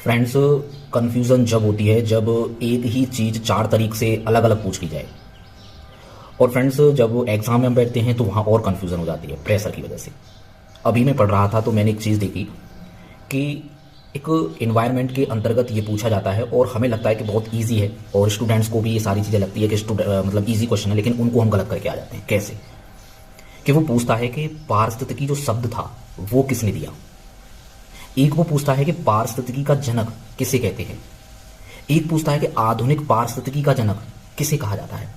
Friends, confusion जब होती है जब एक ही चीज़ चार तरीके से अलग अलग पूछ ली जाए। और फ्रेंड्स, जब एग्जाम में हम बैठते हैं तो वहाँ और कंफ्यूजन हो जाती है प्रेशर की वजह से। अभी मैं पढ़ रहा था तो मैंने एक चीज़ देखी कि एक इन्वायरमेंट के अंतर्गत ये पूछा जाता है और हमें लगता है कि बहुत इजी है और स्टूडेंट्स को भी ये सारी चीज़ें लगती है कि मतलब इजी क्वेश्चन है, लेकिन उनको हम गलत करके आ जाते हैं। कैसे? कि वो पूछता है कि पारिस्थितिकी जो शब्द था वो किसने दिया। एक वो पूछता है कि पारिस्थितिकी का जनक किसे कहते हैं। एक पूछता है कि आधुनिक पारिस्थितिकी का जनक किसे कहा जाता है।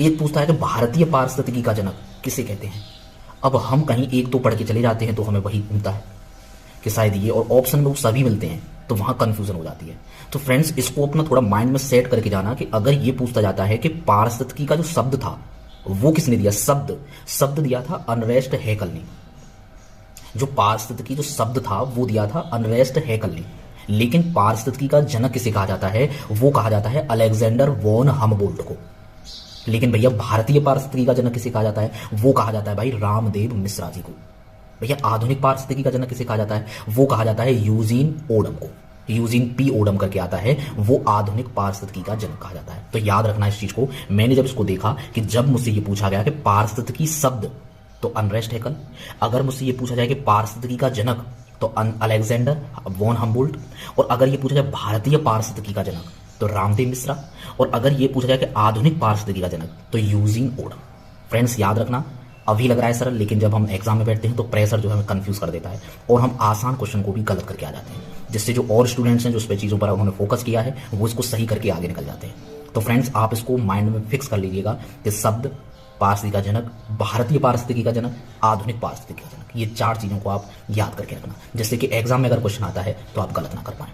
एक पूछता है कि भारतीय पारिस्थितिकी का जनक किसे कहते हैं। अब हम कहीं एक तो पढ़ के चले जाते हैं तो हमें वही मिलता है कि शायद ये, और ऑप्शन में वो सभी मिलते हैं तो वहां कंफ्यूजन हो जाती है। तो फ्रेंड्स, इसको अपना थोड़ा माइंड में सेट करके जाना कि अगर ये पूछता जाता है कि पारिस्थितिकी का जो शब्द था वो किसने दिया। शब्द दिया था अनरेस्ट हैकल ने। जो पारिस्थितिकी जो शब्द था वो दिया था अनरेस्ट हैकल ने, लेकिन पारिस्थितिकी का जनक किसे कहा जाता है? वो कहा जाता है अलेक्जेंडर वॉन हमबोल्ट को। लेकिन भैया भारतीय पारिस्थितिकी का जनक किसे कहा जाता है? वो कहा जाता है भाई रामदेव मिश्रा जी को। भैया आधुनिक पारिस्थितिकी का जनक किसे कहा जाता है? वो कहा जाता है यूजीन ओडम को। यूजीन पी ओडम करके आता है, वो आधुनिक पारिस्थितिकी का जनक कहा जाता है। तो याद रखना इस चीज को। मैंने जब इसको देखा कि जब मुझसे ये पूछा गया कि पारिस्थितिकी शब्द तो अनरेस्ट हैकल, अगर मुझसे ये पूछा जाए कि पारिस्थितिकी का जनक तो अलेक्जेंडर वॉन हमबोल्ट, और अगर ये पूछा जाए भारतीय पारिस्थितिकी का जनक तो रामदेव मिश्रा, और अगर ये पूछा जाए कि आधुनिक पारिस्थितिकी का जनक तो यूजीन ओडम। फ्रेंड्स, याद रखना, अभी लग रहा है सरल, लेकिन जब हम एग्जाम में बैठते हैं तो प्रेशर जो है हमें कंफ्यूज कर देता है और हम आसान क्वेश्चन को भी गलत करके आ जाते हैं, जिससे जो और स्टूडेंट्स हैं जो इस पे चीज़ों पर उन्होंने फोकस किया है वो इसको सही करके आगे निकल जाते हैं। तो फ्रेंड्स, आप इसको माइंड में फिक्स कर लीजिएगा कि शब्द, पारिस्थितिकी का जनक, भारतीय पारिस्थितिकी का जनक, आधुनिक पारिस्थितिकी का जनक, ये चार चीज़ों को आप याद करके रखना, जिससे कि एग्जाम में अगर क्वेश्चन आता है तो आप गलत ना कर पाएं।